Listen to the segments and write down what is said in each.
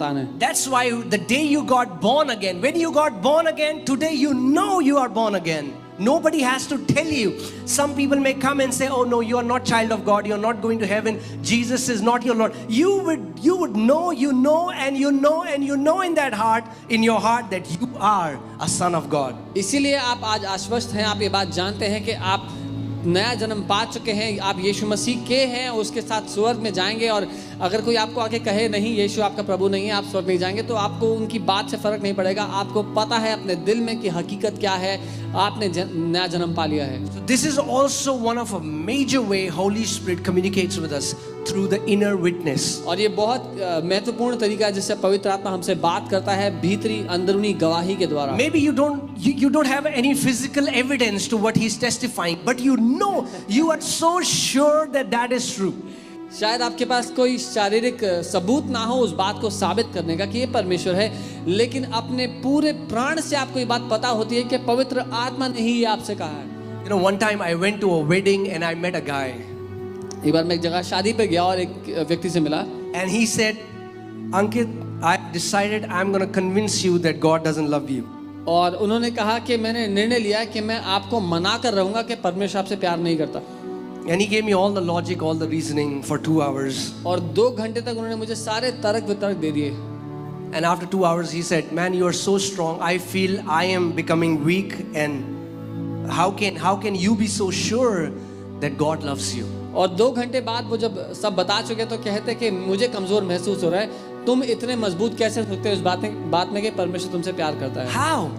शैतान है। That's why the day you got born again, when you got born again, today you know you are born again. Nobody has to tell you. Some people may come and say, oh no, you are not child of God, you are not going to heaven, Jesus is not your Lord. You would know, and you know in that heart, in your heart, that you are a son of God. इसीलिए आप आज आश्वस्त हैं, आप ये बात जानते हैं कि आप नया जन्म पा चुके हैं, आप यीशु मसीह के हैं, उसके साथ स्वर्ग में जाएंगे। और अगर कोई आपको आके कहे नहीं यीशु आपका प्रभु नहीं है, आप स्वर्ग नहीं जाएंगे, तो आपको उनकी बात से फर्क नहीं पड़ेगा। आपको पता है अपने दिल में कि हकीकत क्या है, आपने नया जन्म पा लिया है। So this is also one of a major way Holy Spirit communicates with us, through the inner witness. और ये बहुत महत्वपूर्ण तरीका है जिससे पवित्र आत्मा हमसे बात करता है, भीतरी अंदरूनी गवाही के द्वारा। Maybe you don't have any physical evidence to what he's testifying, but you are so sure that is true. शायद आपके पास कोई शारीरिक सबूत ना हो उस बात को साबित करने का कि ये परमेश्वर है, लेकिन अपने पूरे प्राण से आपको ये बात पता होती है कि पवित्र आत्मा ने ही ये आपसे कहा है। You know, one time I went to a wedding and I met a guy. एक बार मैं एक जगह शादी पे गया और एक व्यक्ति से मिला, and he said, Ankit, I decided I'm going to convince you that God doesn't love you. और उन्होंने कहा कि मैंने निर्णय लिया कि मैं आपको मना कर रहूंगा कि परमेश्वर आपसे प्यार नहीं करता। And he gave me all the logic, all the reasoning for 2 hours. और 2 घंटे तक उन्होंने मुझे सारे तर्क वितर्क दे दिए। And after 2 hours he said, man, you are so strong, I feel I am becoming weak, and how can you be so sure that God loves you? और 2 घंटे बाद वो जब सब बता चुके तो कहते कि मुझे कमजोर महसूस हो रहा है, तुम इतने मजबूत कैसे हो सकते हो इस बात में कि परमेश्वर तुमसे प्यार करता है। How?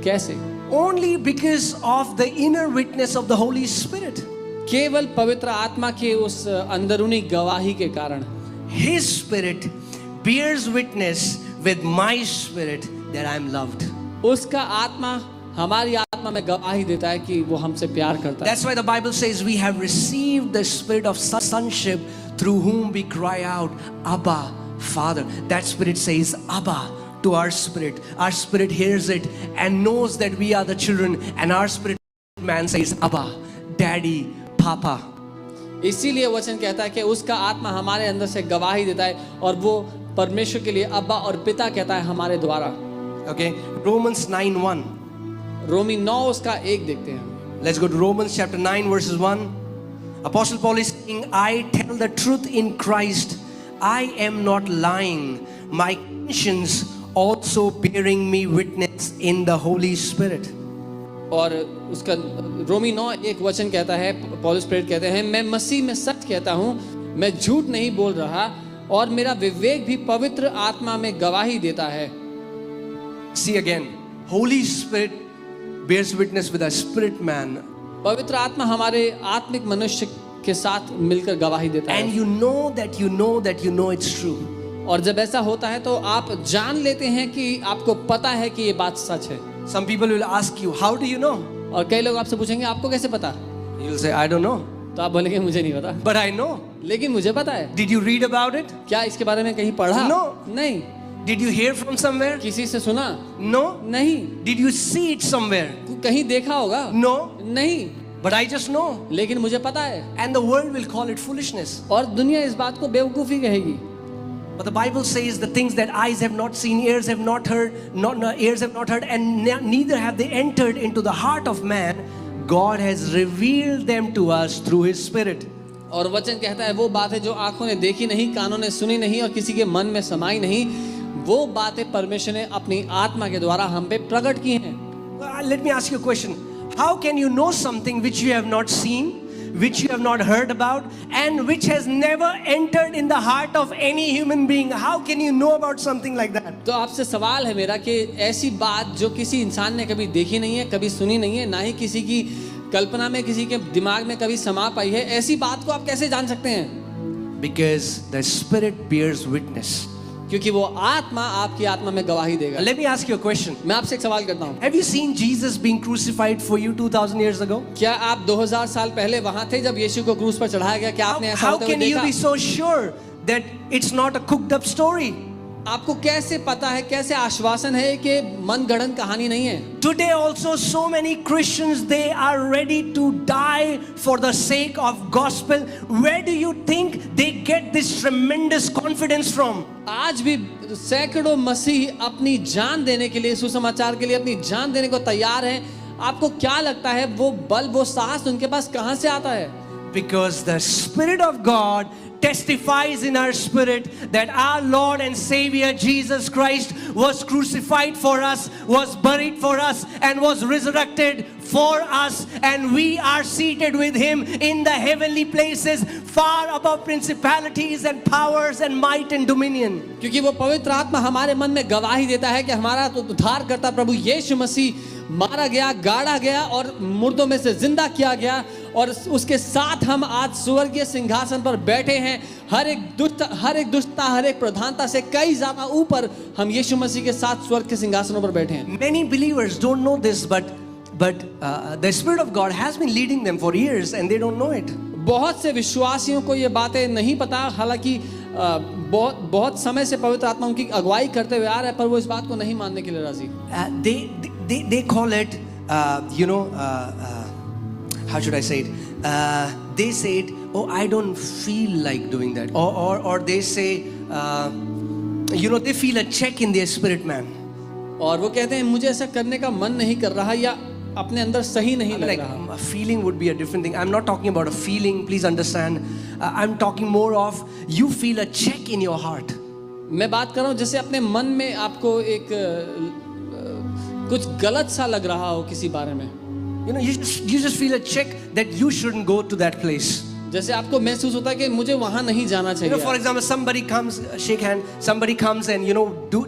कैसे? Only because of the inner witness of the Holy Spirit. केवल पवित्र आत्मा के उस अंदरूनी गवाही के कारण। His Spirit bears witness with my spirit that I am loved. उसका आत्मा हमारी आत्मा में गवाही देता है कि वो हमसे प्यार करता है। That's why the Bible says we have received the spirit of sonship, through whom we cry out, Abba, Father. That spirit says Abba to our spirit. Our spirit hears it and knows that we are the children, and our spirit man says Abba, Daddy, Papa. इसीलिए वचन कहता है कि उसका आत्मा हमारे अंदर से गवाही देता है और वो परमेश्वर के लिए अब्बा और पिता कहता है हमारे द्वारा। Okay, Romans 9:1. रोमी 9 उसका 1 देखते हैं। Let's go to Romans chapter 9 verses 1. Apostle Paul is saying, I tell the truth in Christ, I am not lying. My conscience also bearing me witness in the Holy Spirit. और उसका रोमी 9:1 वचन कहता है, पौलुस प्रेरित कहते हैं, मैं मसीह में सच कहता हूँ, मैं झूठ नहीं बोल रहा, और मेरा विवेक भी पवित्र आत्मा में गवाही देता है। See again, Holy Spirit bears witness with a spirit man. पवित्र आत्मा हमारे आत्मिक मनुष्य के साथ मिलकर गवाही देता है। And you know it's true. और जब ऐसा होता है तो आप जान लेते हैं कि आपको पता है कि ये बात सच है। Some people will ask you, how do you know? और कई लोग आपसे पूछेंगे आपको कैसे पता? You'll say, I don't know. तो आप बोलेंगे मुझे नहीं पता। But I know. लेकिन मुझे पता है। Did you read about it? क्या इसके बारे में कहीं पढ़ा? No. नहीं। Did you hear from somewhere? किसी से सुना? No. नहीं। Did you see it somewhere? कहीं देखा होगा? No. नहीं। But I just know. लेकिन मुझे पता है। And the world will call it foolishness. और दुनिया इस बात को बेवकूफी कहेगी। But the Bible says the things that eyes have not seen, ears have not heard, ears have not heard, and neither have they entered into the heart of man. God has revealed them to us through His Spirit. और वचन कहता है वो बातें जो आंखों ने देखी नहीं, कानों ने सुनी नहीं और किसी के मन में समाई नहीं, वो बातें परमेश्वर ने अपनी आत्मा के द्वारा हम पे प्रकट की हैं। Let me ask you a question. How can you know something which you have not seen, which you have not heard about, and which has never entered in the heart of any human being? How can you know about something like that? तो आपसे सवाल है मेरा कि ऐसी बात जो किसी इंसान ने कभी देखी नहीं है, कभी सुनी नहीं है, ना ही किसी की कल्पना में, किसी के दिमाग में कभी समा पाई है, ऐसी बात को आप कैसे जान सकते हैं? Because the Spirit bears witness. क्योंकि वो आत्मा आपकी आत्मा में गवाही देगा। Let me ask you a question. मैं आपसे एक सवाल करता हूँ। Have you seen Jesus being crucified for you 2000 years ago? क्या आप 2000 साल पहले वहाँ थे जब यीशु को क्रूस पर चढ़ाया गया? क्या आपने ऐसा How होते हुए can you देखा? be so sure that it's not a cooked up story? आपको कैसे पता है, कैसे आश्वासन है कि मनगढ़ंत कहानी नहीं है? Today also so many Christians, they are ready to die for the sake of gospel. Where do you think they get this tremendous confidence from? आज भी सैकड़ों मसीह अपनी जान देने के लिए, सुसमाचार के लिए अपनी जान देने को तैयार हैं। आपको क्या लगता है वो बल, वो साहस उनके पास कहां से आता है? Because the Spirit of God testifies in our spirit that our Lord and Savior Jesus Christ was crucified for us, was buried for us, and was resurrected for us, and we are seated with Him in the heavenly places, far above principalities and powers and might and dominion. क्योंकि वो पवित्र आत्मा हमारे मन में गवाही देता है कि हमारा तो उद्धारकर्ता प्रभु यीशु मसीह मारा गया, गाड़ा गया और मुर्दों में से जिंदा किया गया, और उसके साथ हम आज स्वर्गीय सिंहासन पर बैठे हैं। हर एक दुष्टता, हर एक प्रधानता से कई ज्यादा ऊपर हम यीशु मसीह के साथ स्वर्ग के सिंहासनों पर बैठे हैं। Many believers don't know this, but the Spirit of God has been leading them for years and they don't know it. बहुत से विश्वासियों को ये बातें नहीं पता, हालांकि बहुत समय से पवित्र आत्मा उनकी अगुवाई करते हुए आ रहा है, पर वो इस बात को नहीं मानने के लिए राजी। They call it, how should I say it? They say it, oh, I don't feel like doing that, or they say, they feel a check in their spirit man. और वो कहते हैं मुझे ऐसा करने का मन नहीं कर रहा, या अपने अंदर सही नहीं लग रहा। A feeling would be a different thing. I'm not talking about a feeling, please understand. I'm talking more of you feel a check in your heart. मैं बात कर रहा हूँ जैसे अपने मन में आपको एक कुछ गलत सा लग रहा हो किसी बारे में। You just feel a check that you shouldn't go to that place. जैसे आपको महसूस होता है कि मुझे वहां नहीं जाना चाहिए। For example, somebody comes, shake hand, somebody comes and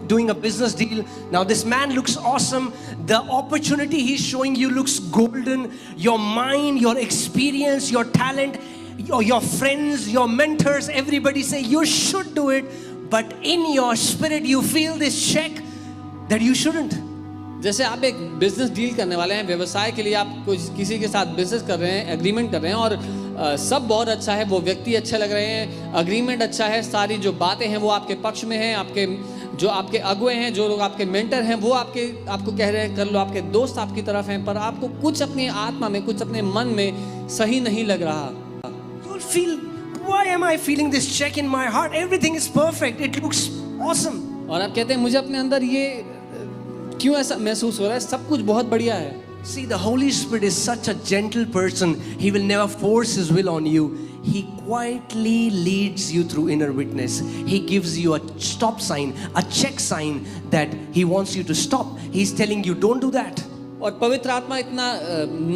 doing a business deal. Now this man looks awesome. The opportunity he's showing you looks golden. Your mind, your experience, your talent, your friends, your mentors, everybody say you should do it. But in your spirit you feel this check that you shouldn't. जैसे आप एक business deal करने वाले हैं, व्यवसाय के लिए आप किसी के साथ बिजनेस कर रहे हैं, एग्रीमेंट कर रहे हैं, और सब बहुत अच्छा है, वो व्यक्ति अच्छे लग रहे हैं, अग्रीमेंट अच्छा है, सारी जो बातें हैं वो आपके पक्ष में हैं, आपके अगुए हैं, जो लोग आपके मेंटर हैं वो आपको कह रहे हैं कर लो, आपके दोस्त आपकी तरफ हैं, पर आपको कुछ अपनी आत्मा में, कुछ अपने मन में सही नहीं लग रहा। You'll feel, why am I feeling this check in my heart? Everything is perfect. It looks awesome. और आप कहते हैं मुझे अपने अंदर ये क्यों ऐसा महसूस हो रहा है, सब कुछ बहुत बढ़िया है। See, the Holy Spirit is such a gentle person. He will never force His will on you. He quietly leads you through inner witness. He gives you a stop sign, a check sign that He wants you to stop. He's telling you, don't do that. और पवित्र आत्मा इतना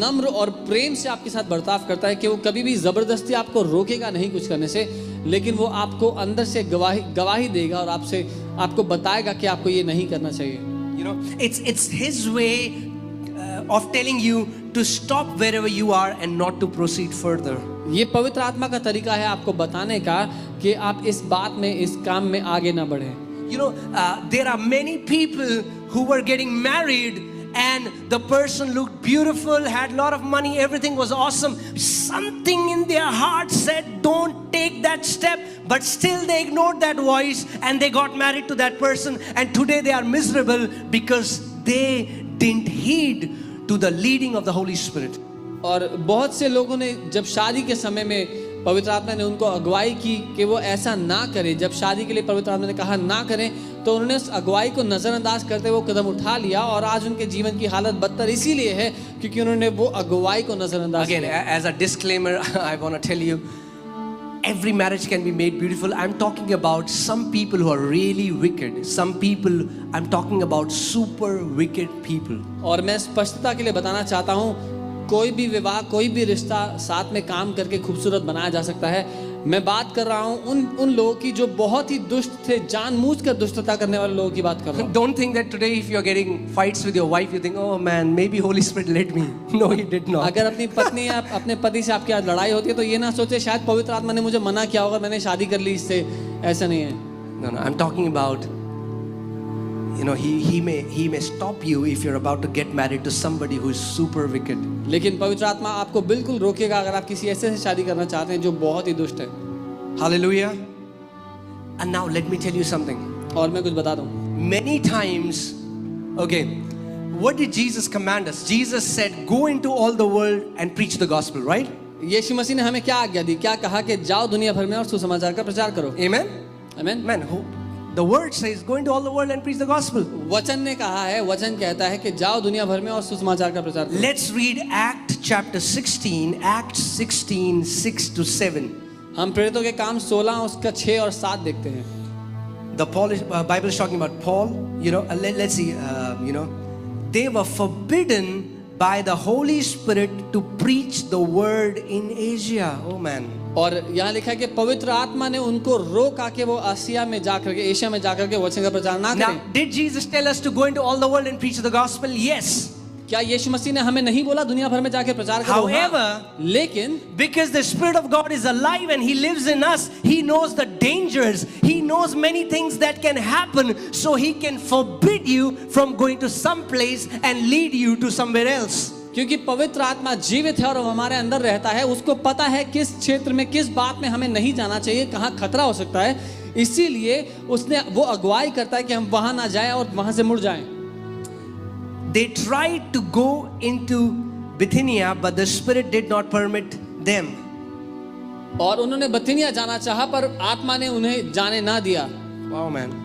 नम्र और प्रेम से आपके साथ बर्ताव करता है कि वो कभी भी जबरदस्ती आपको रोकेगा नहीं कुछ करने से, लेकिन वो आपको अंदर से गवाही देगा और आपको बताएगा कि आपको ये नहीं करना चाहिए। It's His way of telling you to stop wherever you are and not to proceed further. ये पवित्र आत्मा का तरीका है आपको बताने का कि आप इस बात में, इस काम में आगे ना बढ़ें। There are many people who were getting married and the person looked beautiful, had a lot of money, everything was awesome. Something in their heart said, don't take that step, but still they ignored that voice and they got married to that person, and today they are miserable because they didn't heed to the leading of the Holy Spirit. और बहुत से लोगों ने जब शादी के समय में पवित्र आत्मा ने उनको अगुवाई की कि वो ऐसा ना करें, जब शादी के लिए पवित्र आत्मा ने कहा ना करें, तो उन्होंने उस अगुवाई को नज़रअंदाज करते हुए कदम उठा लिया, और आज उनके जीवन की हालत बदतर इसीलिए है क्योंकि उन्होंने वो अगुवाई को नज़रअंदाज किया। Again, as a disclaimer, I want to tell you, every marriage can be made beautiful. I'm talking about some people who are really wicked. Some people, I'm talking about super wicked people. और मैं स्पष्टता के लिए बताना चाहता हूँ, कोई भी विवाह, कोई भी रिश्ता साथ में काम करके खूबसूरत बनाया जा सकता है। मैं बात कर रहा हूँ उन लोगों की जो बहुत ही दुष्ट थे, जानबूझकर दुष्टता करने वाले लोगों की बात कर रहा हूँ। Don't think that today if you're getting fights with your wife, you think, oh man, maybe Holy Spirit led me. No, He did not. अगर अपनी पत्नी या अपने पति से आपकी आज लड़ाई होती है तो ये ना सोचे शायद पवित्र आत्मा ने मुझे मना किया होगा, मैंने शादी कर ली इससे। ऐसा नहीं है। No, I'm talking about, He may stop you if you're about to get married to somebody who is super wicked. लेकिन पवित्र आत्मा आपको बिल्कुल रोकेगा अगर आप किसी ऐसे से शादी करना चाहते हैं जो बहुत ही दुष्ट है। Hallelujah. And now let me tell you something. और मैं कुछ बता दूं, Many times, okay, what did Jesus command us? Jesus said, go into all the world and preach the gospel, right? यीशु मसीह ने हमें क्या आज्ञा दी? क्या कहा कि जाओ दुनिया भर में और सुसमाचार का प्रचार करो। Amen? आमीन। Man, the word says, go into all the world and preach the gospel. वचन ने कहा है, वचन कहता है कि जाओ दुनिया भर में और सुसमाचार का प्रचार करो। Let's read Acts chapter 16, Acts 16, 6 to 7. हम प्रेरितों के काम 16 उसका 6 और 7 देखते हैं। The Bible is talking about Paul. You know, let's see. They were forbidden by the Holy Spirit to preach the word in Asia. Oh man. और यहाँ लिखा है कि पवित्र आत्मा ने उनको रोका कि वो आसिया में जाकर के, एशिया में जाकर के वचन का प्रचार ना Now, करें। did Jesus tell us to go into all the world and preach the gospel? Yes. क्या यीशु मसीह ने हमें नहीं बोला दुनिया भर में जाके प्रचार करो? However, लेकिन because the Spirit of God is alive and He lives in us, He knows the dangers. He knows many things that can happen, so He can forbid you from going to some place and lead you to somewhere else. क्योंकि पवित्र आत्मा जीवित है और वो हमारे अंदर रहता है, उसको पता है किस क्षेत्र में, किस बात में हमें नहीं जाना चाहिए, कहाँ खतरा हो सकता है, इसीलिए उसने वो अगुवाई करता है कि हम वहां ना जाएं और वहां से मुड़ जाएं। They tried to go into Bithynia, but the Spirit did not permit them. और उन्होंने बथिनिया जाना चाहा पर आत्मा ने उन्हें जाने ना दिया। Wow, man.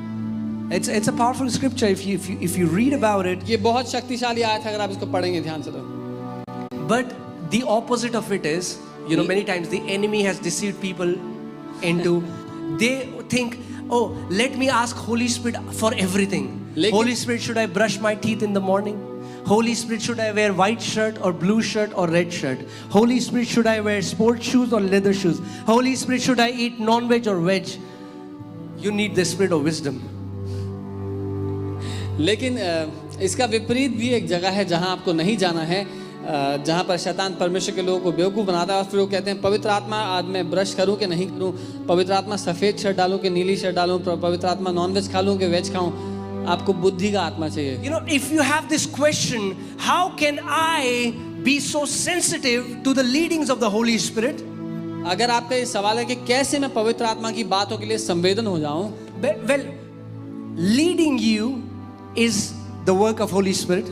It's a powerful scripture if you read about it. ये बहुत शक्तिशाली आयत है अगर आप इसको पढ़ेंगे ध्यान से तो। But the opposite of it is, many times the enemy has deceived people into, they think, oh, let me ask Holy Spirit for everything. Holy Spirit, should I brush my teeth in the morning? Holy Spirit, should I wear white shirt or blue shirt or red shirt? Holy Spirit, should I wear sports shoes or leather shoes? Holy Spirit, should I eat non-veg or veg? You need the spirit of wisdom. लेकिन इसका विपरीत भी एक जगह है जहां आपको नहीं जाना है, जहां पर शैतान परमेश्वर के लोगों को बेवकूफ़ बनाता है और फिर वो कहते हैं पवित्र आत्मा आज मैं ब्रश करूं कि नहीं करूं, पवित्र आत्मा सफ़ेद शर्ट डालूं कि नीली शर्ट डालूं, पवित्र आत्मा नॉनवेज खा लूं कि वेज खाऊं। आपको बुद्धि का आत्मा चाहिए। If you have this question, how can I be so sensitive to the leadings of the Holy Spirit? अगर आपका ये सवाल है कि कैसे मैं पवित्र आत्मा की बातों के लिए संवेदन हो जाऊं, Well, leading you is the work of Holy Spirit.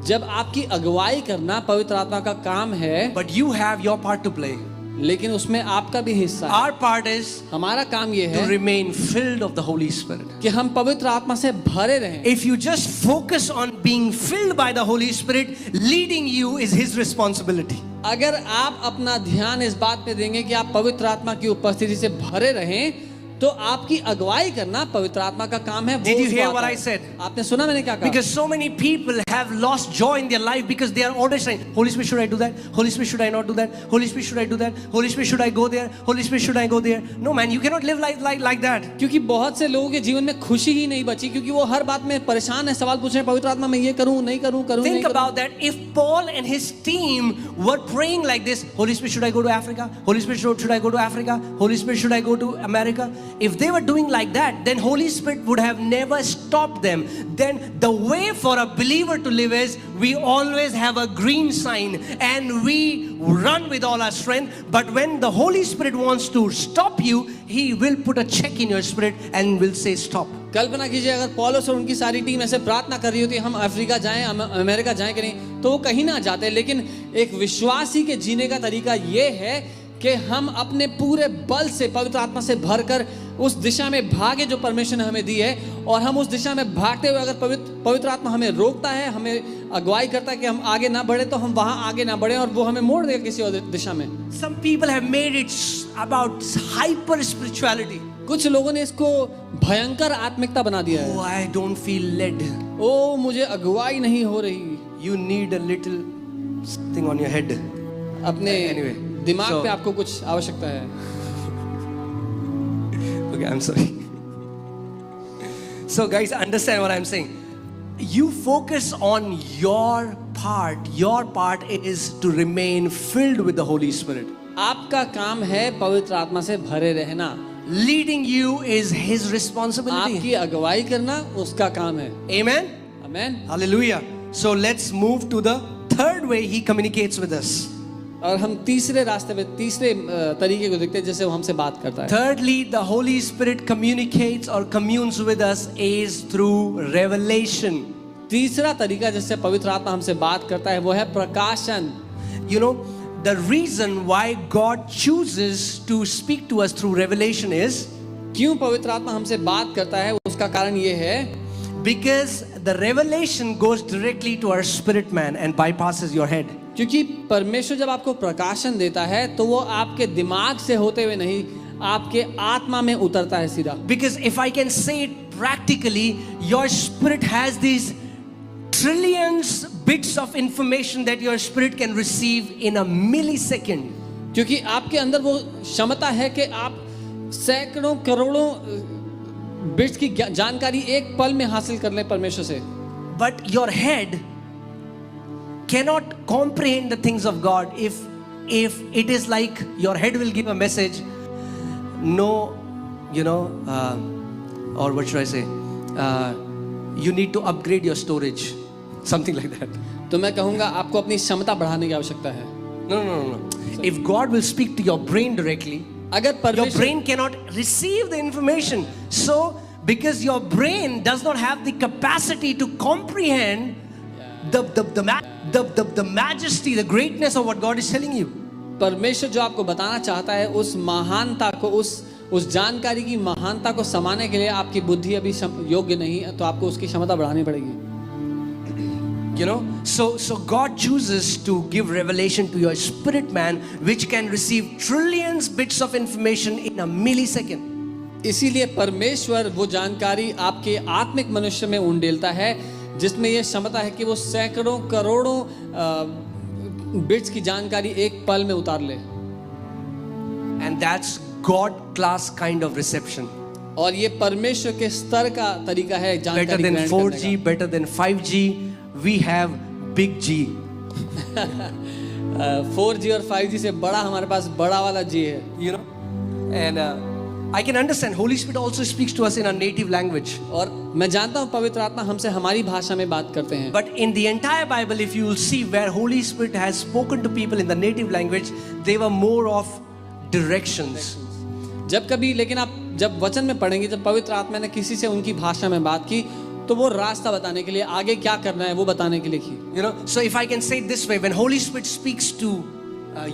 जब आपकी अगुवाई करना पवित्र आत्मा का काम है, But you have your part to play. लेकिन उसमें आपका भी हिस्सा है। Our part is हमारा काम ये to है remain filled of the Holy Spirit. कि हम पवित्र आत्मा से भरे रहें। If you just focus on being filled by the Holy Spirit, leading you is His responsibility. अगर आप अपना ध्यान इस बात पे देंगे कि आप पवित्र आत्मा की उपस्थिति से भरे रहें, तो आपकी अगुवाई करना पवित्र आत्मा का काम है। Did you hear what I said? आपने सुना मैंने क्या कहा? Because so many people have lost joy in their life because they are always saying, Holy Spirit, should I do that? Holy Spirit, should I not do that? Holy Spirit, should I do that? Holy Spirit, should I go there? Holy Spirit, should I go there? No, man, you cannot live like that. क्योंकि बहुत से लोगों के जीवन में खुशी ही नहीं बची, क्योंकि वो हर बात में परेशान है, सवाल पूछ रहे हैं पवित्र आत्मा मैं ये करूं नहीं करूं करूं नहीं Think करूं। about that. If Paul and his team were praying like this, Holy Spirit, should I go to Africa? Holy Spirit, should I go to Africa? Holy Spirit, should I go to America? If they were doing like that, then Holy Spirit would have never stopped them. Then the way for a believer to live is we always have a green sign and we run with all our strength. But when the Holy Spirit wants to stop you, He will put a check in your spirit and will say stop. कल्पना कीजिए अगर पौलुस और उनकी सारी team ऐसे प्रार्थना कर रही होती हम अफ्रीका जाएं, अमेरिका जाएं कि नहीं, तो वो कहीं ना जाते। लेकिन एक विश्वासी के जीने का तरीका ये है कि हम अपने पूरे बल से पवित्र आत्मा से भरकर उस दिशा में भागे जो परमेश्वर ने हमें दी है, और हम उस दिशा में भागते हुए अगर पवित्र आत्मा हमें रोकता है, हमें अगुवाई करता है कि हम आगे ना बढ़े, तो हम वहां आगे ना बढ़े और वो हमें मोड़ देगा किसी और दिशा में। Some people have made it about hyper spirituality. कुछ लोगों ने इसको भयंकर आत्मिकता बना दिया है। Oh, I don't feel led. ओ मुझे अगुवाई नहीं हो रही। You need a little thing on your head. अपने Anyway, दिमाग पे आपको कुछ आवश्यकता है। Okay, I'm sorry. So guys, understand what I'm saying. You focus on your part. Your part is to remain filled with the Holy Spirit. आपका काम है पवित्र आत्मा से भरे रहना। Leading you is His responsibility. आपकी अगुवाई करना उसका काम है। Amen? Amen. Hallelujah. So let's move to the third way He communicates with us. और हम तीसरे रास्ते पे तीसरे तरीके को देखते हैं जिससे वो हमसे बात करता है. Thirdly, the Holy Spirit communicates or communes with us is through revelation. तीसरा तरीका जिससे पवित्र आत्मा हमसे बात करता है वो है प्रकाशन. You know, the reason why God chooses to speak to us through revelation is क्यों पवित्र आत्मा हमसे बात करता है उसका कारण ये है because the revelation goes directly to our spirit man and bypasses your head. क्योंकि परमेश्वर जब आपको प्रकाशन देता है तो वो आपके दिमाग से होते हुए नहीं आपके आत्मा में उतरता है सीधा. Because if I can say it practically, your spirit has these trillions bits of information that your spirit can receive in a millisecond. क्योंकि आपके अंदर वो क्षमता है कि आप सैकड़ों करोड़ों बिट्स की जानकारी एक पल में हासिल कर लें परमेश्वर से. But your head cannot comprehend the things of God if it is like your head will give a message, no, you know, or what should I say, you need to upgrade your storage, something like that. तो मैं कहूँगा आपको अपनी क्षमता बढ़ाने की आवश्यकता है. No. If God will speak to your brain directly, अगर your परमेश्वर brain cannot receive the information. So because your brain does not have the capacity to comprehend the majesty, the greatness of what God is telling you. परमेश्वर जो आपको बताना चाहता है उस महानता को उस जानकारी की महानता को समाने के लिए आपकी बुद्धि अभी योग्य नहीं है तो आपको उसकी क्षमता बढ़ानी पड़ेगी. You know, so God chooses to give revelation to your spirit man, which can receive trillions bits of information in a millisecond. इसीलिए परमेश्वर वो जानकारी आपके आत्मिक मनुष्य में उंडेलता है जिसमें ये क्षमता है कि वो सैकड़ों करोड़ों बिट्स की जानकारी एक पल में उतार ले. And that's God class kind of reception. और ये परमेश्वर के स्तर का तरीका है जानकारी Better than ग्रहण करने 4G, better than 5G, we have big G. 4G और 5G से बड़ा हमारे पास बड़ा वाला G है. You know, and I can understand Holy Spirit also speaks to us in our native language. और मैं जानता हूँ पवित्र आत्मा हमसे हमारी भाषा में बात करते हैं. But in the entire Bible, if you will see where Holy Spirit has spoken to people in the native language, they were more of directions. जब कभी लेकिन आप जब वचन में पढ़ेंगे जब पवित्र आत्मा ने किसी से उनकी भाषा में बात की तो वो रास्ता बताने के लिए आगे क्या करना है वो बताने के लिए की. You know, so if I can say it this way, when Holy Spirit speaks to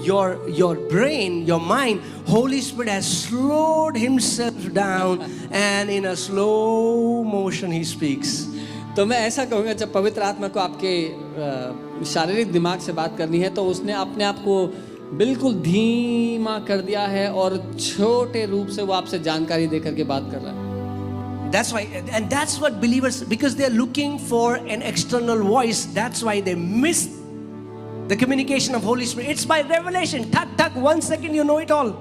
your brain, your mind, Holy Spirit has slowed himself down and in a slow motion he speaks. तो मैं ऐसा कहूँगा जब पवित्र आत्मा को आपके शारीरिक दिमाग से बात करनी है तो उसने अपने आप को बिल्कुल धीमा कर दिया है और छोटे रूप से वो आपसे जानकारी देकर के बात कर रहा है. That's why, and that's what believers, because they're looking for an external voice, that's why they miss the communication of Holy Spirit. It's by revelation. Tuck, 1 second you know it all.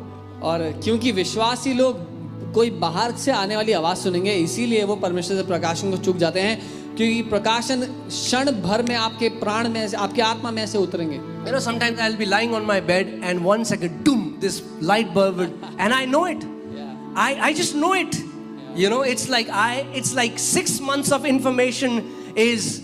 और क्योंकि विश्वासी लोग कोई बाहर से आने वाली आवाज सुनेंगे इसीलिए वो परमेश्वर से प्रकाशन को चूक जाते हैं क्योंकि प्रकाशन क्षण भर में आपके प्राण में आपके आत्मा में ऐसे उतरेंगे. You know, sometimes I'll be lying on my bed and 1 second, doom, this light bulb would, and I know it. I just know it. You know, it's like 6 months of information is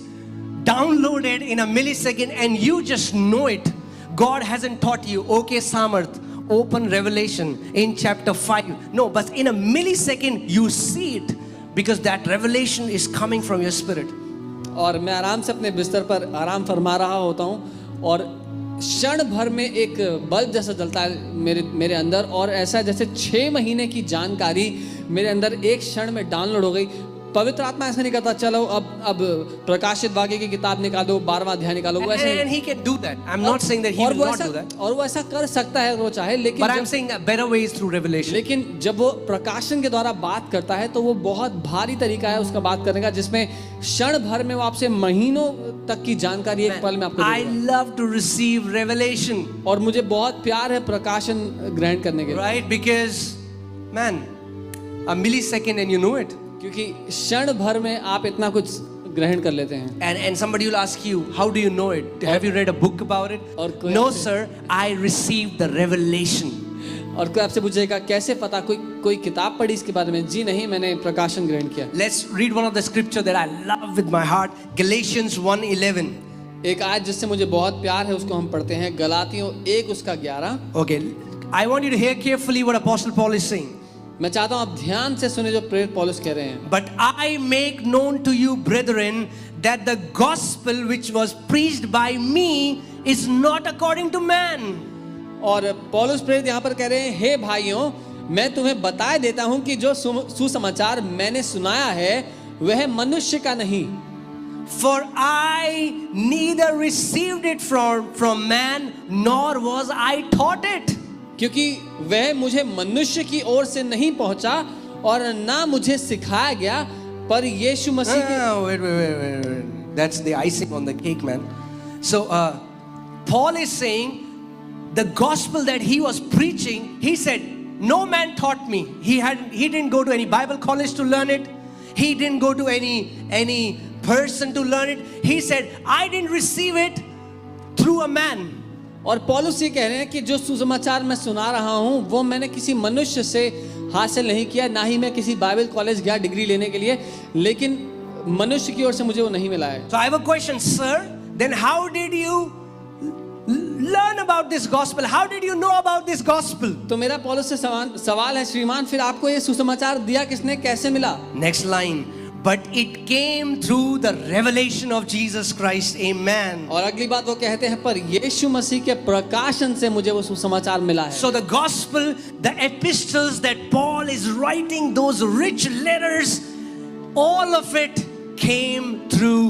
downloaded in a millisecond and you just know it. God hasn't taught you, okay Samarth, open Revelation in chapter 5. No, but in a millisecond you see it because that revelation is coming from your spirit. और मैं आराम से अपने बिस्तर पर आराम फरमा रहा होता हूँ और क्षण भर में एक बल्ब जैसा जलता है मेरे अंदर और ऐसा जैसे 6 महीने की जानकारी मेरे अंदर एक क्षण में डाउनलोड हो गई. पवित्र आत्मा ऐसा नहीं करता चलो अब प्रकाशित वाक्य की किताब निकालो 12वां अध्याय निकालो. वो ऐसे and he can do that. I'm not saying that he will not do that. और वो ऐसा कर सकता है अगर वो चाहे लेकिन But I'm saying a better way is through revelation. लेकिन जब वो प्रकाशन के द्वारा बात करता है तो वो बहुत भारी तरीका है उसका बात करने का जिसमें क्षण भर में वो आपसे महीनों तक की जानकारी एक पल में आपको I love to receive revelation. और मुझे बहुत प्यार है प्रकाशन ग्रहण करने के. Right, because man, a millisecond and you know it. क्योंकि क्षण भर में आप इतना कुछ ग्रहण कर लेते हैं. And somebody will ask you, how do you know it? Have you read a book about it? No sir, I received the revelation. और कोई आपसे पूछेगा कैसे पता कोई किताब पढ़ी इसके बारे में. जी नहीं, मैंने प्रकाशन ग्रहण किया. Let's read one of the scripture that I love with my heart. Galatians 1:11. एक आयत जिससे मुझे बहुत प्यार है उसको हम पढ़ते हैं, गलातियों 1 उसका 11। Okay, I want you to hear carefully what Apostle Paul is saying. मैं चाहता हूं आप ध्यान से सुने जो प्रेरित पौलुस कह रहे हैं। But I make known to you, brethren, that the gospel which was preached by me is not according to man. और पौलुस प्रेरित यहाँ पर कह रहे हैं, हे भाइयों, मैं तुम्हें बताए देता हूं कि जो सुसमाचार मैंने सुनाया है वह मनुष्य का नहीं। For I neither received it from man, nor was I taught it. क्योंकि वह मुझे मनुष्य की ओर से नहीं पहुंचा और ना मुझे सिखाया गया, पर यीशु मसीह के। Wait. That's the icing on the cake, man. So Paul is saying the gospel that he was preaching, he said, no man taught me. He didn't go to any Bible college to learn it. He didn't go to any person to learn it. He said, I didn't receive it through a man. और पौलुस ये कह रहे हैं कि जो सुसमाचार मैं सुना रहा हूं वो मैंने किसी मनुष्य से हासिल नहीं किया, ना ही मैं किसी बाइबल कॉलेज गया डिग्री लेने के लिए, लेकिन मनुष्य की ओर से मुझे वो नहीं मिला है। So I have a question, sir. Then how did you learn about this gospel? How did you know about this gospel? तो मेरा पौलुस से सवाल है, श्रीमान, फिर आपको ये सुसमाचार दिया किसने, कैसे मिला? Next line. But it came through the revelation of Jesus Christ. Amen. और अगली बात वो कहते हैं, पर यीशु मसीह के प्रकाशन से मुझे वो सुसमाचार मिला है। So the gospel, the epistles that Paul is writing, those rich letters, all of it came through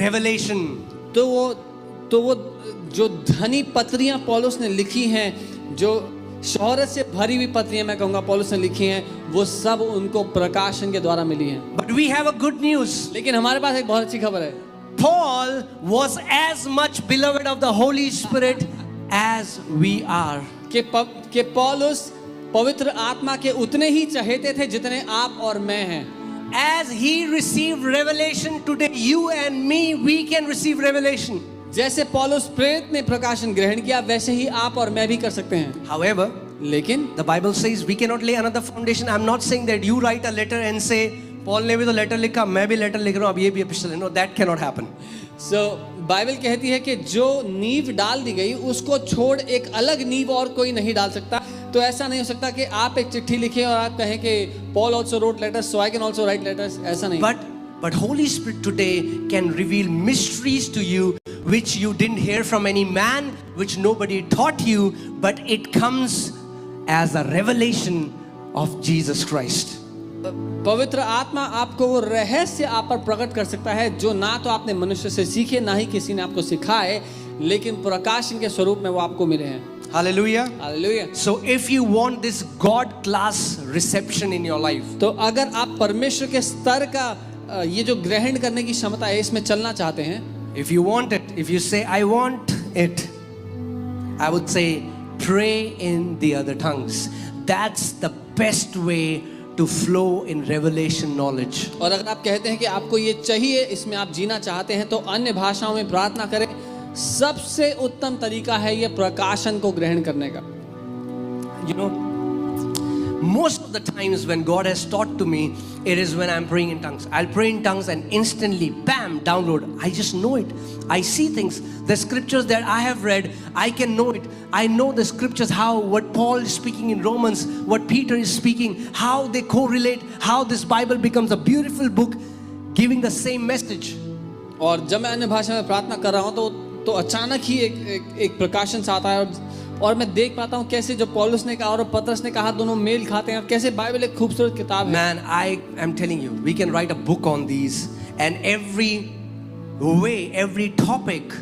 revelation. तो वो जो धनी पत्रियां पौलुस ने लिखी हैं, जो शोहरत से भरी हुई पत्रियां मैं कहूंगा पौलुस ने लिखी हैं, वो सब उनको प्रकाशन के द्वारा मिली हैं। But we have a good news. लेकिन हमारे पास एक बहुत अच्छी खबर है। Paul was as much beloved of the Holy Spirit as we are. कि पौलुस पवित्र आत्मा के उतने ही चहेते थे जितने आप और मैं हैं। As he received revelation today, you and me, we can receive revelation. जैसे पौलुस प्रेरित ने प्रकाशन ग्रहण किया, वैसे ही आप और मैं भी कर सकते हैं। However, लेकिन the Bible says we cannot lay another foundation. I'm not saying that you write a letter and say, Paul ने भी तो letter लिखा, मैं भी letter लिख रहा हूँ, अब ये भी epistle है। No, that cannot happen. So Bible कहती है कि जो नींव डाल दी गई उसको छोड़ एक अलग नींव और कोई नहीं डाल सकता। तो ऐसा नहीं हो सकता कि आप एक चिट्ठी लिखें और आप कहें कि Paul also wrote letters, so I can also write letters, ऐसा नहीं। But Holy Spirit today can reveal mysteries to you which you didn't hear from any man, which nobody taught you, but it comes as a revelation of Jesus Christ. पवित्र आत्मा आपको वो रहस्य आप पर प्रकट कर सकता है जो ना तो आपने मनुष्य से सीखे, ना ही किसी ने आपको सिखाए, लेकिन प्रकाशन के स्वरूप में वो आपको मिले हैं। Hallelujah. Hallelujah. So if you want this God class reception in your life, तो अगर आप परमेश्वर के स्तर का ये जो ग्रहण करने की क्षमता है इसमें चलना चाहते हैं, if you want it, if you say I want it, I would say pray in the other tongues. That's the best way to flow in revelation knowledge. और अगर आप कहते हैं कि आपको ये चाहिए, इसमें आप जीना चाहते हैं, तो अन्य भाषाओं में प्रार्थना करें। सबसे उत्तम तरीका है ये प्रकाशन को ग्रहण करने का। You know, most of the times when God has taught to me, it is when I'm praying in tongues. I'll pray in tongues and instantly, bam, download. I just know it. I see things. The scriptures that I have read, I can know it. I know the scriptures, how what Paul is speaking in Romans, what Peter is speaking, how they correlate, how this Bible becomes a beautiful book giving the same message. और जब मैं अन्य भाषा में प्रार्थना कर रहा हूँ तो अचानक ही एक प्रकाशन सा आता है और मैं देख पाता हूँ कैसे जो पौलुस ने कहा और पतरस ने कहा दोनों मेल खाते हैं और कैसे बाइबल एक खूबसूरत किताब है। Man, I am telling you, we can write a book on these, and every way, every topic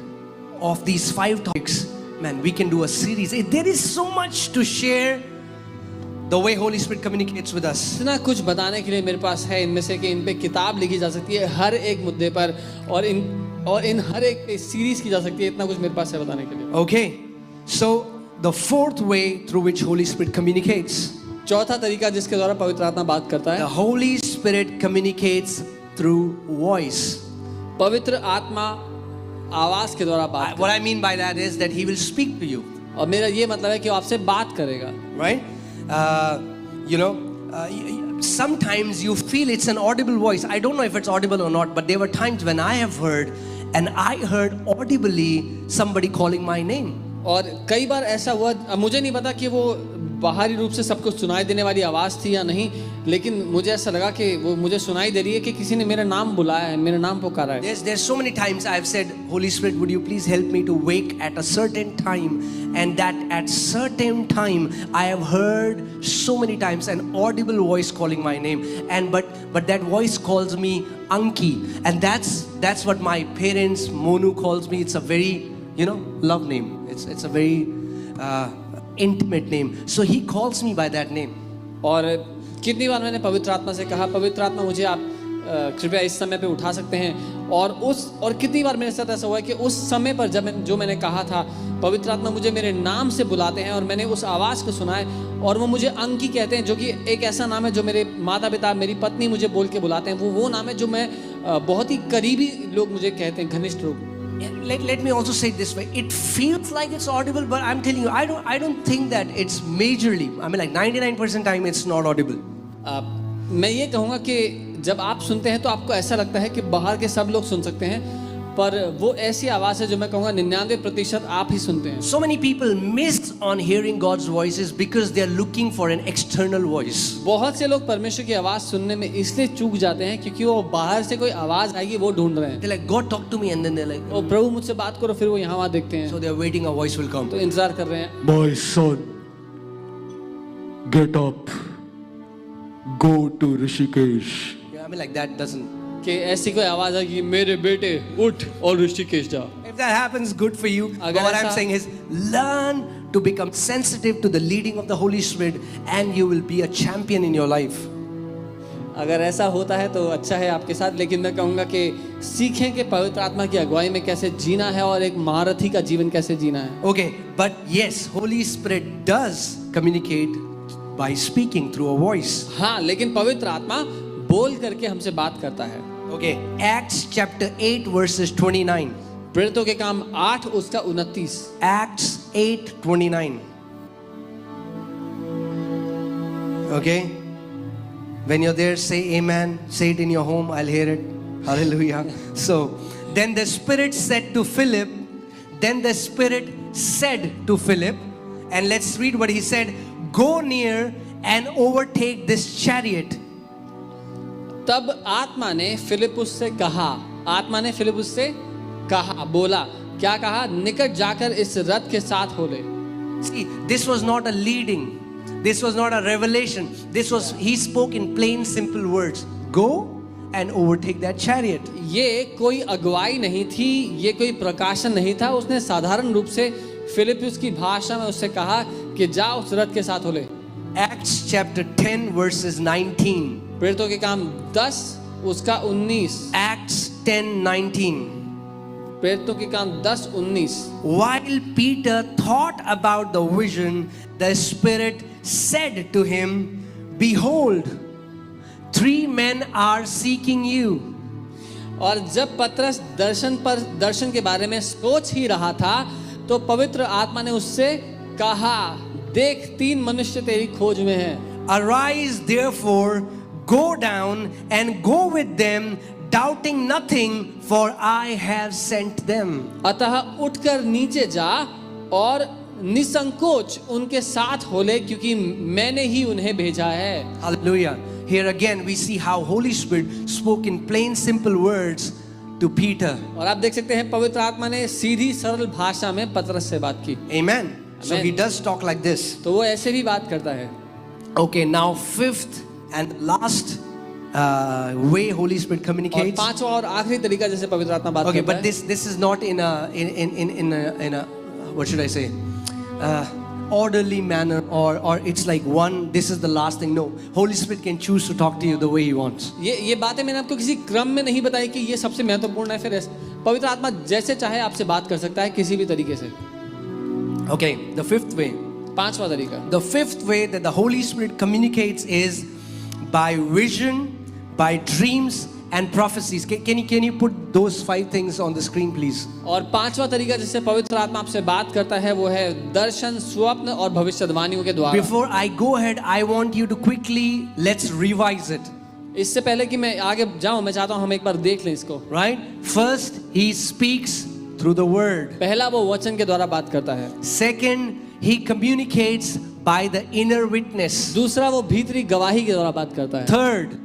of these 5 topics, man, we can do a series. There is so much to share. The way Holy Spirit communicates with us. इतना कुछ बताने के लिए मेरे पास है, इनमें से कि इन पे किताब लिखी जा सकती है हर एक मुद्दे पर, और इन हर एक पे सीरीज की जा सकती है। इतना कुछ मेरे पास है बताने के लिए। Okay, so the fourth way through which Holy Spirit communicates. चौथा तरीका जिसके द्वारा पवित्र आत्मा बात करता है। The Holy Spirit communicates through voice. पवित्र आत्मा आवाज के द्वारा बात। What I mean by that is that He will speak to you. और मेरा ये मतलब है कि वो आपसे बात करेगा। Right? Sometimes you feel it's an audible voice. I don't know if it's audible or not, but there were times when I have heard and I heard audibly somebody calling my name. और कई बार ऐसा हुआ, अब मुझे नहीं पता कि वो बाहरी रूप से सबको सुनाई देने वाली आवाज़ थी या नहीं, लेकिन मुझे ऐसा लगा कि वो मुझे सुनाई दे रही है कि किसी ने मेरा नाम बुलाया है, मेरा नाम पुकारा है। There's so many times I've said, Holy Spirit, would you please help me to wake at a certain time? And that at certain time, I have heard so many times an audible voice calling my name. And but that voice calls me Anki, and that's what my parents, Monu, calls me. It's a very, love name. It's a very intimate name. So he calls me by that name. और कितनी बार मैंने पवित्र आत्मा से कहा, पवित्र आत्मा मुझे आप कृपया इस समय पे उठा सकते हैं, और कितनी बार मेरे साथ ऐसा हुआ है कि उस समय पर जो मैंने कहा था, पवित्र आत्मा मुझे मेरे नाम से बुलाते हैं और मैंने उस आवाज़ को सुना है और वो मुझे अंकी कहते हैं, जो कि एक ऐसा नाम है जो मेरे माता पिता, मेरी पत्नी मुझे बोल के बुलाते हैं। वो नाम है जो मैं बहुत ही करीबी लोग मुझे कहते हैं, घनिष्ठ लोग। Let me also say it this way. It feels like it's audible, but I'm telling you, I don't think that it's majorly. I mean, like 99% time it's not audible. मैं ये कहूँगा कि जब आप सुनते हैं तो आपको ऐसा लगता है कि बाहर के सब लोग सुन सकते हैं, पर वो ऐसी आवाज़ है जो मैं कहूँगा 99% आप ही सुनते हैं। So many people miss on hearing God's voices because they are looking for an external voice. बहुत से लोग परमेश्वर की आवाज़ सुनने में इसलिए चूक जाते हैं क्योंकि वो बाहर से कोई आवाज़ आएगी वो ढूंढ रहे हैं। They're like, God talk to me, and then they're like, ओ प्रभु मुझसे बात करो, फिर वो यहाँ वहाँ देखते हैं, so they're waiting a voice will come. तो इंतजार कर रहे हैं। My son, get up, go to Rishikesh. Yeah, I mean, like that doesn't. कि ऐसी कोई आवाज़ आएगी, मेरे बेटे उठ और ऋषिकेश जा। If that happens, good for you. अगर What I'm ऐसा- saying is, learn to become sensitive to the leading of the Holy Spirit, and you will be a champion in your life. अगर ऐसा होता है तो अच्छा है आपके साथ, लेकिन मैं कहूँगा कि सीखें कि पवित्र आत्मा की अगुवाई में कैसे जीना है और एक महारथी का जीवन कैसे जीना है। Okay, but yes, Holy Spirit does communicate by speaking through a voice. हाँ, लेकिन पवित्र आत्मा बोल करके हमसे बात करता है। Okay, Acts chapter 8 verses 29. प्रेरितों के काम 8 उसका 29। Acts 8:29. Okay, when you're there, say amen. Say it in your home. I'll hear it. Hallelujah. So then the Spirit said to Philip. Then the Spirit said to Philip, and let's read what he said. Go near and overtake this chariot. तब आत्मा ने फिलिपुस से कहा, बोला, क्या कहा? निकट जाकर इस रथ के साथ हो ले। See, this was not a leading. This was not a revelation. This was, he spoke in plain, simple words. Go and overtake that chariot. ये कोई अगुवाई नहीं थी, ये कोई प्रकाशन नहीं था। उसने साधारण रूप से फिलिपुस की भाषा में उससे कहा कि जा उस रथ के साथ हो ले। Acts chapter 10 verses 19. प्रेरितों के काम 10 उसका 19। Acts 10:19. प्रेरितों के काम 10:19। While Peter thought about the vision, the Spirit said to him, Behold, 3 men are seeking you. और जब पतरस दर्शन के बारे में सोच ही रहा था तो पवित्र आत्मा ने उससे कहा, देख 3 मनुष्य तेरी खोज में हैं। Arise therefore, go down and go with them, doubting nothing, for I have sent them. अतः उठकर नीचे जा और निसंकोच उनके साथ हो ले, क्योंकि मैंने ही उन्हें भेजा है। Hallelujah. Here again we see how Holy Spirit spoke in plain simple words to Peter. और आप देख सकते हैं पवित्र आत्मा ने सीधी सरल भाषा में पतरस से बात की। Amen. So Amen. he does talk like this. तो वो ऐसे भी बात करता है। Okay, now fifth and last way Holy Spirit और communicates. पांचवा और आखिरी तरीका जैसे पवित्र आत्मा बात Okay, करता but है। this is not in a what should I say, orderly manner, or it's like one, this is the last thing. No, Holy Spirit can choose to talk to you the way He wants. ये बातें मैंने आपको किसी क्रम में नहीं बताई कि ये सबसे महत्वपूर्ण है। फिर पवित्र आत्मा जैसे चाहे आपसे बात कर सकता है किसी भी तरीके से। Okay, the fifth way. पांचवा तरीका, The fifth way that the Holy Spirit communicates is by vision, by dreams and prophecies. Can you put those 5 things on the screen, please? और पांचवा तरीका जिससे पवित्र आत्मा आपसे बात करता है वो है दर्शन, स्वप्न और भविष्यवाणियों के द्वारा। Before I go ahead, I want you to quickly, let's revise it. इससे पहले कि मैं आगे जाऊं, मैं चाहता हूं हम एक बार देख लें इसको। right? First, he speaks through the word. पहला वो वचन के द्वारा बात करता है। Second, he communicates by the inner witness. दूसरा वो भीतरी गवाही के द्वारा बात करता है। Third,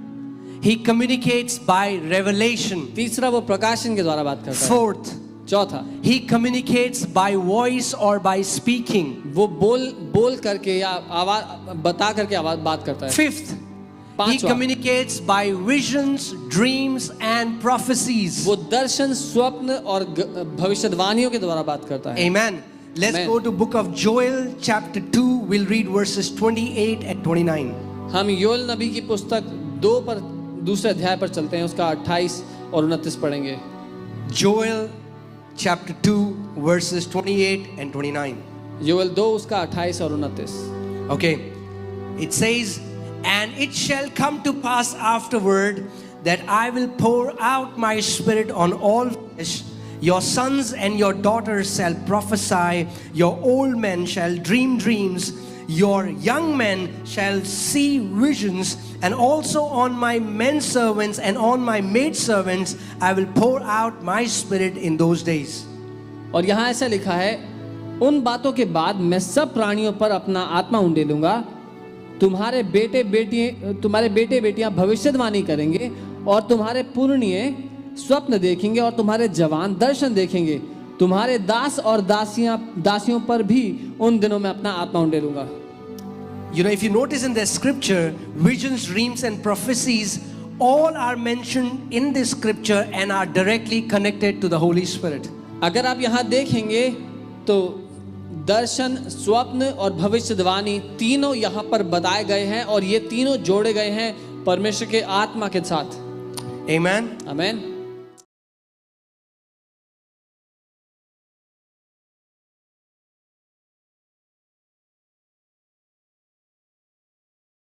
he communicates by revelation. तीसरा वो प्रकाशन के द्वारा बात करता है। Fourth, चौथा he communicates by voice or by speaking. वो बोल करके या आवाज बता करके आवाज बात करता है। Fifth, he पांचवा communicates by visions, dreams and prophecies. वो दर्शन, स्वप्न और भविष्यवाणियों के द्वारा बात करता है। Amen. Let's Amen. go to book of Joel chapter 2. We'll read verses 28 and 29. हम योएल नबी की पुस्तक 2 पर दूसरे अध्याय पर चलते हैं, उसका 28 और 29 पढ़ेंगे। Joel chapter 2 verses 28 and 29. Joel 2 उसका 28 और 29। Okay. It says, and it shall come to pass afterward that I will pour out my spirit on all flesh. Your sons and your daughters shall prophesy. Your old men shall dream dreams. Your young men shall see visions. And also on my men servants and on my maid servants I will pour out my spirit in those days. और यहाँ ऐसा लिखा है, उन बातों के बाद मैं सब प्राणियों पर अपना आत्मा उंडेलूंगा। तुम्हारे बेटे बेटियां भविष्यवाणी करेंगे और तुम्हारे पुरनिये स्वप्न देखेंगे और तुम्हारे जवान दर्शन देखेंगे। तुम्हारे दास और दासियों पर भी उन दिनों में अपना आत्मा उंडेलूंगा। You know, if you notice in the scripture, visions, dreams and prophecies all are mentioned in this scripture and are directly connected to the Holy Spirit. अगर आप यहाँ देखेंगे तो दर्शन, स्वप्न और भविष्यवाणी तीनों यहाँ पर बताए गए हैं और ये तीनों जोड़े गए हैं परमेश्वर के आत्मा के साथ। Amen. आमीन।